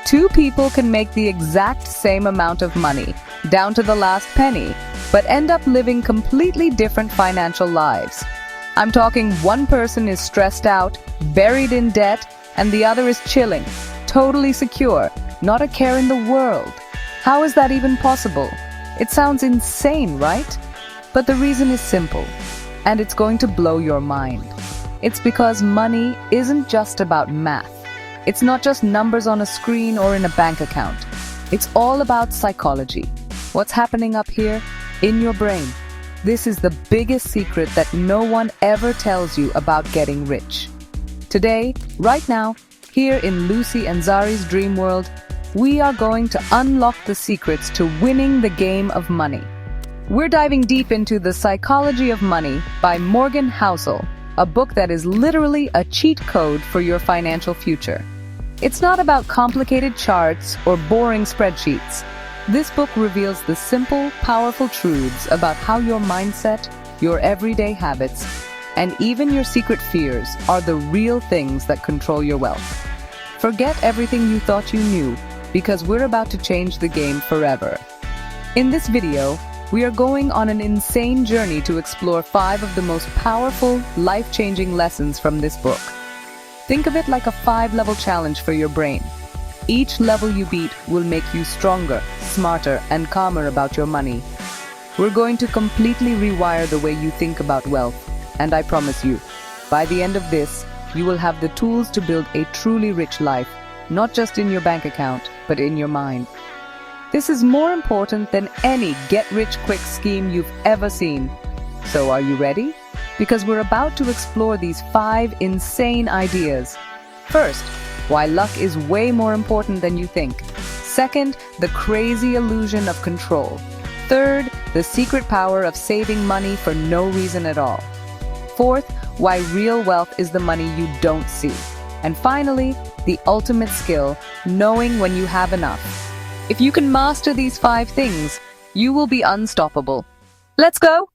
Two people can make the exact same amount of money, down to the last penny, but end up living completely different financial lives. I'm talking one person is stressed out, buried in debt, and the other is chilling, totally secure, not a care in the world. How is that even possible? It sounds insane, right? But the reason is simple, and it's going to blow your mind. It's because money isn't just about math. It's not just numbers on a screen or in a bank account. It's all about psychology. What's happening up here? In your brain. This is the biggest secret that no one ever tells you about getting rich. Today, right now, here in Lucy and Zari's Dreamworld, we are going to unlock the secrets to winning the game of money. We're diving deep into The Psychology of Money by Morgan Housel, a book that is literally a cheat code for your financial future. It's not about complicated charts or boring spreadsheets. This book reveals the simple, powerful truths about how your mindset, your everyday habits, and even your secret fears are the real things that control your wealth. Forget everything you thought you knew, because we're about to change the game forever. In this video, we are going on an insane journey to explore 5 of the most powerful, life-changing lessons from this book. Think of it like a 5-level challenge for your brain. Each level you beat will make you stronger, smarter, and calmer about your money. We're going to completely rewire the way you think about wealth, and I promise you, by the end of this, you will have the tools to build a truly rich life, not just in your bank account, but in your mind. This is more important than any get-rich-quick scheme you've ever seen. So are you ready? Because we're about to explore these 5 insane ideas. First, why luck is way more important than you think. Second, the crazy illusion of control. Third, the secret power of saving money for no reason at all. Fourth, why real wealth is the money you don't see. And finally, the ultimate skill, knowing when you have enough. If you can master these 5 things, you will be unstoppable. Let's go!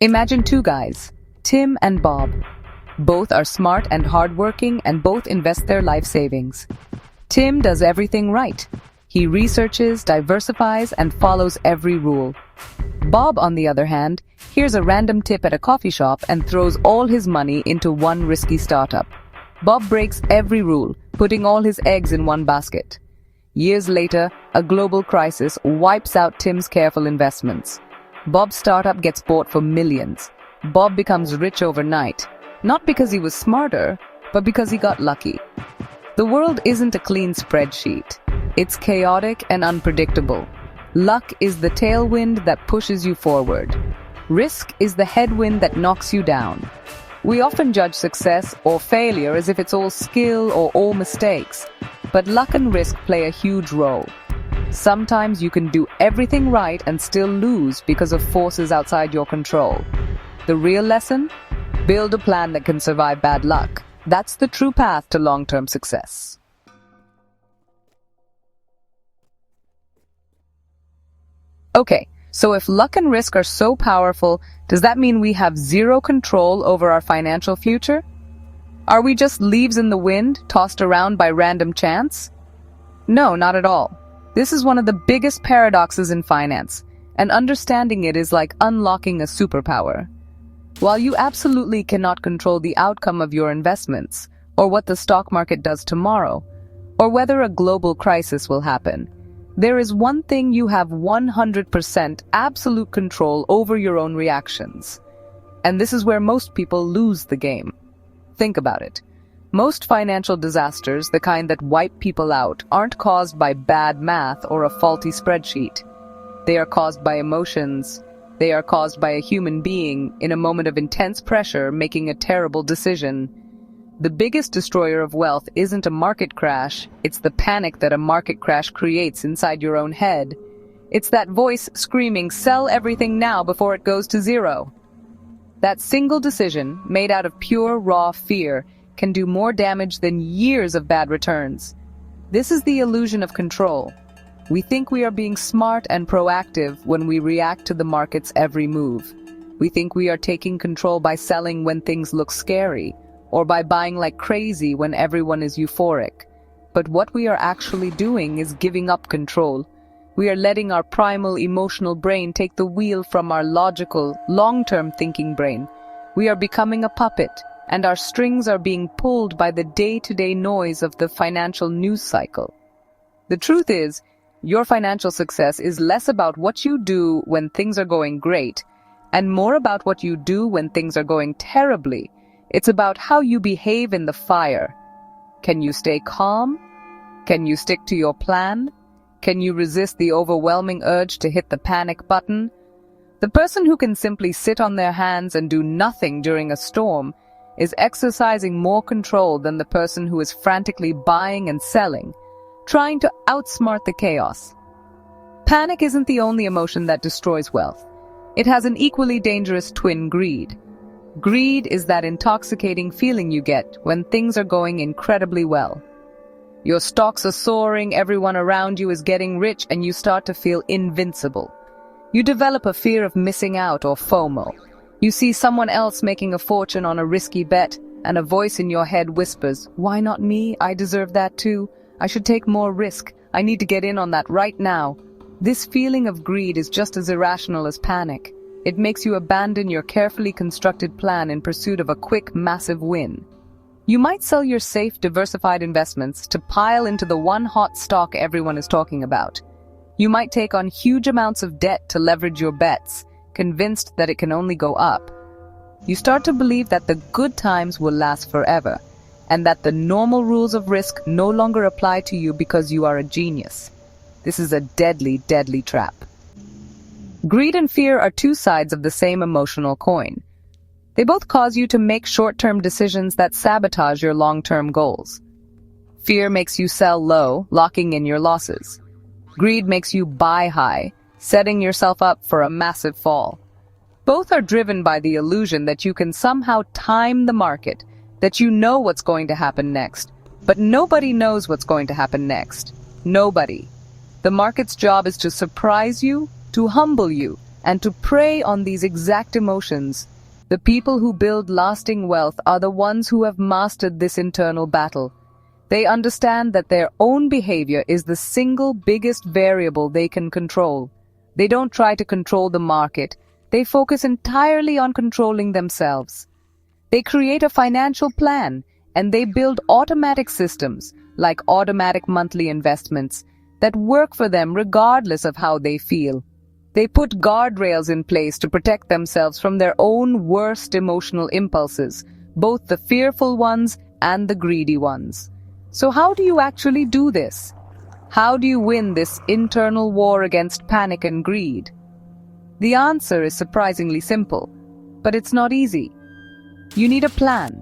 Imagine 2 guys, Tim and Bob. Both are smart and hardworking and both invest their life savings. Tim does everything right. He researches, diversifies, and follows every rule. Bob, on the other hand, hears a random tip at a coffee shop and throws all his money into one risky startup. Bob breaks every rule, putting all his eggs in one basket. Years later, a global crisis wipes out Tim's careful investments. Bob's startup gets bought for millions. Bob becomes rich overnight, not because he was smarter, but because he got lucky. The world isn't a clean spreadsheet. It's chaotic and unpredictable. Luck is the tailwind that pushes you forward. Risk is the headwind that knocks you down. We often judge success or failure as if it's all skill or all mistakes, but luck and risk play a huge role. Sometimes you can do everything right and still lose because of forces outside your control. The real lesson? Build a plan that can survive bad luck. That's the true path to long-term success. Okay, so if luck and risk are so powerful, does that mean we have zero control over our financial future? Are we just leaves in the wind, tossed around by random chance? No, not at all. This is one of the biggest paradoxes in finance, and understanding it is like unlocking a superpower. While you absolutely cannot control the outcome of your investments, or what the stock market does tomorrow, or whether a global crisis will happen, there is one thing you have 100% absolute control over: your own reactions. And this is where most people lose the game. Think about it. Most financial disasters, the kind that wipe people out, aren't caused by bad math or a faulty spreadsheet. They are caused by emotions. They are caused by a human being in a moment of intense pressure making a terrible decision. The biggest destroyer of wealth isn't a market crash, it's the panic that a market crash creates inside your own head. It's that voice screaming, "Sell everything now before it goes to zero." That single decision, made out of pure, raw fear, can do more damage than years of bad returns. This is the illusion of control. We think we are being smart and proactive when we react to the market's every move. We think we are taking control by selling when things look scary, or by buying like crazy when everyone is euphoric. But what we are actually doing is giving up control. We are letting our primal emotional brain take the wheel from our logical, long-term thinking brain. We are becoming a puppet, and our strings are being pulled by the day-to-day noise of the financial news cycle. The truth is, your financial success is less about what you do when things are going great, and more about what you do when things are going terribly. It's about how you behave in the fire. Can you stay calm? Can you stick to your plan? Can you resist the overwhelming urge to hit the panic button? The person who can simply sit on their hands and do nothing during a storm is exercising more control than the person who is frantically buying and selling, trying to outsmart the chaos. Panic isn't the only emotion that destroys wealth. It has an equally dangerous twin: greed. Greed is that intoxicating feeling you get when things are going incredibly well. Your stocks are soaring, everyone around you is getting rich, and you start to feel invincible. You develop a fear of missing out, or FOMO. You see someone else making a fortune on a risky bet, and a voice in your head whispers, "Why not me? I deserve that too. I should take more risk. I need to get in on that right now." This feeling of greed is just as irrational as panic. It makes you abandon your carefully constructed plan in pursuit of a quick, massive win. You might sell your safe, diversified investments to pile into the one hot stock everyone is talking about. You might take on huge amounts of debt to leverage your bets, convinced that it can only go up. You start to believe that the good times will last forever, and that the normal rules of risk no longer apply to you because you are a genius. This is a deadly, deadly trap. Greed and fear are two sides of the same emotional coin. They both cause you to make short-term decisions that sabotage your long-term goals. Fear makes you sell low, locking in your losses. Greed makes you buy high, setting yourself up for a massive fall. Both are driven by the illusion that you can somehow time the market, that you know what's going to happen next. But nobody knows what's going to happen next. Nobody. The market's job is to surprise you, to humble you, and to prey on these exact emotions. The people who build lasting wealth are the ones who have mastered this internal battle. They understand that their own behavior is the single biggest variable they can control. They don't try to control the market. They focus entirely on controlling themselves. They create a financial plan, and they build automatic systems, like automatic monthly investments, that work for them regardless of how they feel. They put guardrails in place to protect themselves from their own worst emotional impulses, both the fearful ones and the greedy ones. So how do you actually do this? How do you win this internal war against panic and greed? The answer is surprisingly simple, but it's not easy. You need a plan.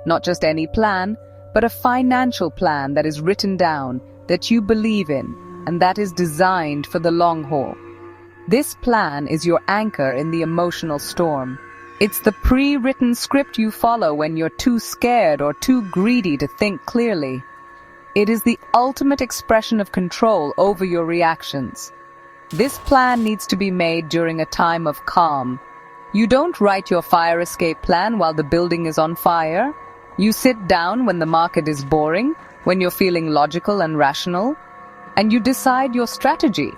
Not just any plan, but a financial plan that is written down, that you believe in, and that is designed for the long haul. This plan is your anchor in the emotional storm. It's the pre-written script you follow when you're too scared or too greedy to think clearly. It is the ultimate expression of control over your reactions. This plan needs to be made during a time of calm. You don't write your fire escape plan while the building is on fire. You sit down when the market is boring, when you're feeling logical and rational, and you decide your strategy.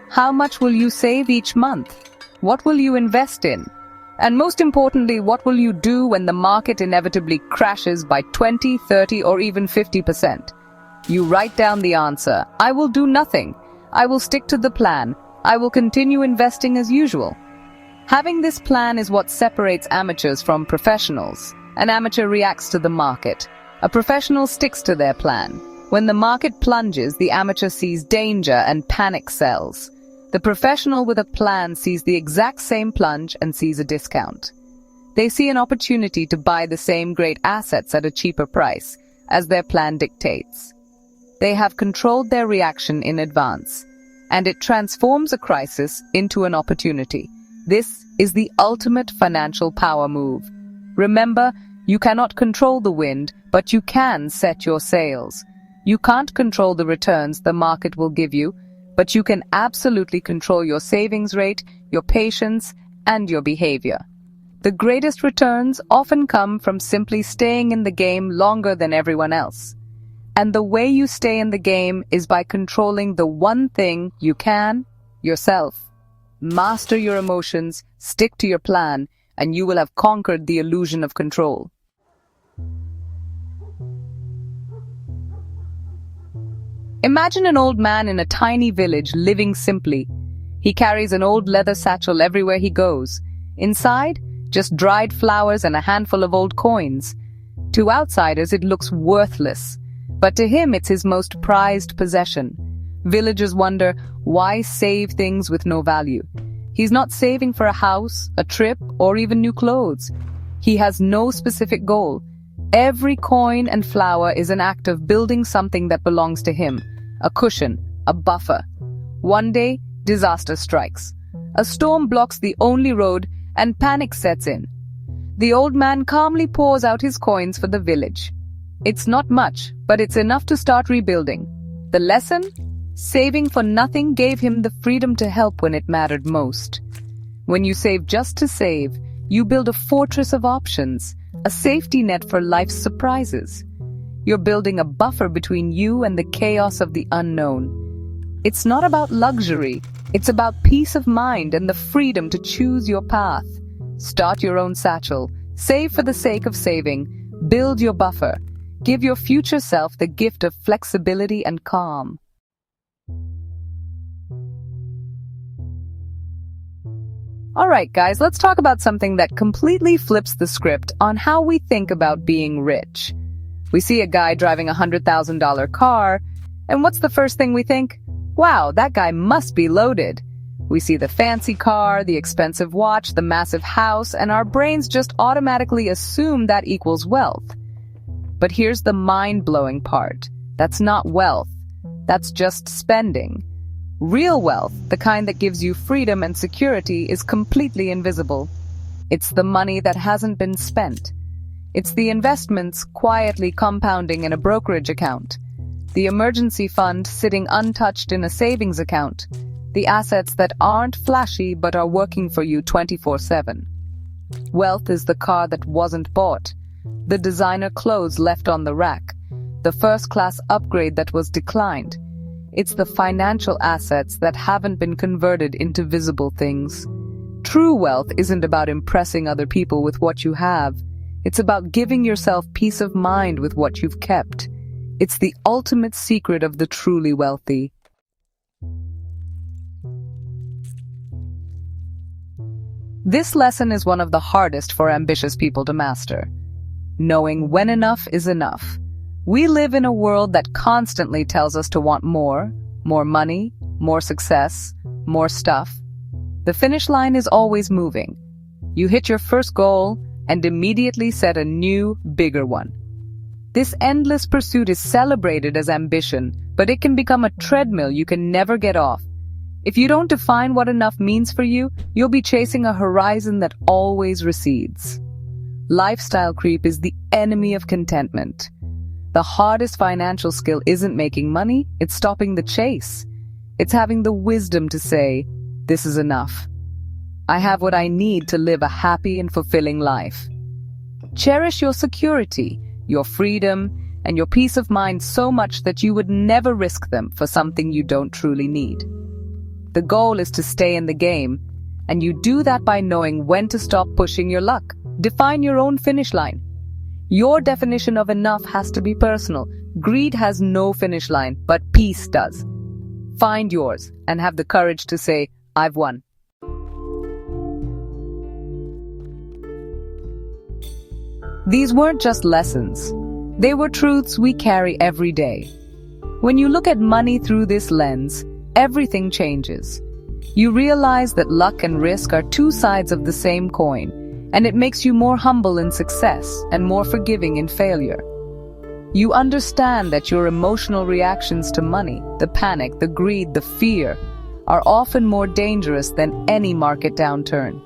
How much will you save each month? What will you invest in? And most importantly, what will you do when the market inevitably crashes by 20, 30, or even 50%? You write down the answer. I will do nothing. I will stick to the plan. I will continue investing as usual. Having this plan is what separates amateurs from professionals. An amateur reacts to the market. A professional sticks to their plan. When the market plunges, the amateur sees danger and panic sells. The professional with a plan sees the exact same plunge and sees a discount. They see an opportunity to buy the same great assets at a cheaper price, as their plan dictates. They have controlled their reaction in advance, and it transforms a crisis into an opportunity. This is the ultimate financial power move. Remember, you cannot control the wind, but you can set your sails. You can't control the returns the market will give you, but you can absolutely control your savings rate, your patience, and your behavior. The greatest returns often come from simply staying in the game longer than everyone else. And the way you stay in the game is by controlling the one thing you can, yourself. Master your emotions, stick to your plan, and you will have conquered the illusion of control. Imagine an old man in a tiny village living simply. He carries an old leather satchel everywhere he goes. Inside, just dried flowers and a handful of old coins. To outsiders, it looks worthless, but to him it's his most prized possession. Villagers wonder, why save things with no value? He's not saving for a house, a trip, or even new clothes. He has no specific goal. Every coin and flower is an act of building something that belongs to him. A cushion, a buffer. One day, disaster strikes. A storm blocks the only road and panic sets in. The old man calmly pours out his coins for the village. It's not much, but it's enough to start rebuilding. The lesson? Saving for nothing gave him the freedom to help when it mattered most. When you save just to save, you build a fortress of options, a safety net for life's surprises. You're building a buffer between you and the chaos of the unknown. It's not about luxury, it's about peace of mind and the freedom to choose your path. Start your own satchel, save for the sake of saving, build your buffer, give your future self the gift of flexibility and calm. Alright guys, let's talk about something that completely flips the script on how we think about being rich. We see a guy driving a $100,000 car, and what's the first thing we think? Wow, that guy must be loaded. We see the fancy car, the expensive watch, the massive house, and our brains just automatically assume that equals wealth. But here's the mind-blowing part. That's not wealth. That's just spending. Real wealth, the kind that gives you freedom and security, is completely invisible. It's the money that hasn't been spent. It's the investments quietly compounding in a brokerage account, the emergency fund sitting untouched in a savings account, the assets that aren't flashy but are working for you 24/7. Wealth is the car that wasn't bought, the designer clothes left on the rack, the first-class upgrade that was declined. It's the financial assets that haven't been converted into visible things. True wealth isn't about impressing other people with what you have. It's about giving yourself peace of mind with what you've kept. It's the ultimate secret of the truly wealthy. This lesson is one of the hardest for ambitious people to master. Knowing when enough is enough. We live in a world that constantly tells us to want more money, more success, more stuff. The finish line is always moving. You hit your first goal and immediately set a new, bigger one. This endless pursuit is celebrated as ambition, but it can become a treadmill you can never get off. If you don't define what enough means for you, you'll be chasing a horizon that always recedes. Lifestyle creep is the enemy of contentment. The hardest financial skill isn't making money, it's stopping the chase. It's having the wisdom to say, this is enough. I have what I need to live a happy and fulfilling life. Cherish your security, your freedom, and your peace of mind so much that you would never risk them for something you don't truly need. The goal is to stay in the game, and you do that by knowing when to stop pushing your luck. Define your own finish line. Your definition of enough has to be personal. Greed has no finish line, but peace does. Find yours and have the courage to say, I've won. These weren't just lessons. They were truths we carry every day. When you look at money through this lens, everything changes. You realize that luck and risk are two sides of the same coin, and it makes you more humble in success and more forgiving in failure. You understand that your emotional reactions to money, the panic, the greed, the fear, are often more dangerous than any market downturn.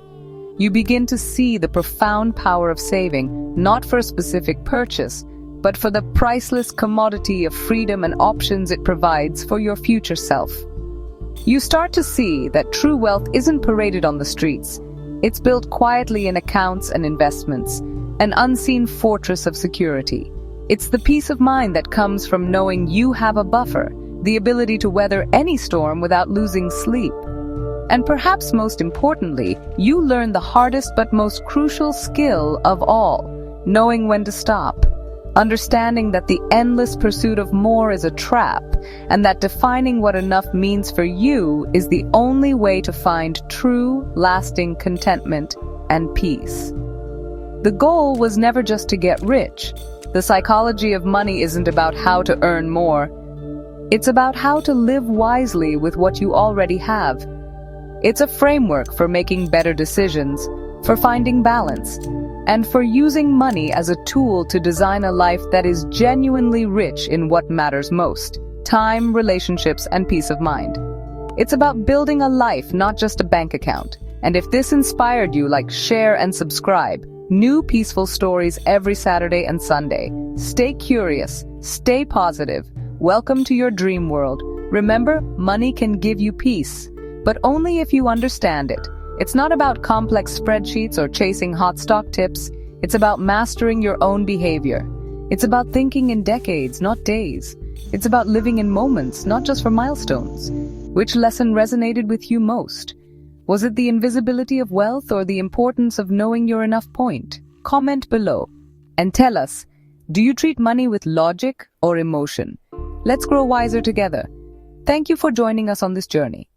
You begin to see the profound power of saving, not for a specific purchase, but for the priceless commodity of freedom and options it provides for your future self. You start to see that true wealth isn't paraded on the streets. It's built quietly in accounts and investments, an unseen fortress of security. It's the peace of mind that comes from knowing you have a buffer, the ability to weather any storm without losing sleep. And perhaps most importantly, you learn the hardest but most crucial skill of all, knowing when to stop. Understanding that the endless pursuit of more is a trap, and that defining what enough means for you is the only way to find true, lasting contentment and peace. The goal was never just to get rich. The psychology of money isn't about how to earn more. It's about how to live wisely with what you already have. It's a framework for making better decisions, for finding balance, and for using money as a tool to design a life that is genuinely rich in what matters most: time, relationships, and peace of mind. It's about building a life, not just a bank account. And if this inspired you, share and subscribe. New peaceful stories every Saturday and Sunday. Stay curious, stay positive. Welcome to your dream world. Remember, money can give you peace, but only if you understand it. It's not about complex spreadsheets or chasing hot stock tips. It's about mastering your own behavior. It's about thinking in decades, not days. It's about living in moments, not just for milestones. Which lesson resonated with you most? Was it the invisibility of wealth or the importance of knowing your enough point? Comment below and tell us, do you treat money with logic or emotion? Let's grow wiser together. Thank you for joining us on this journey.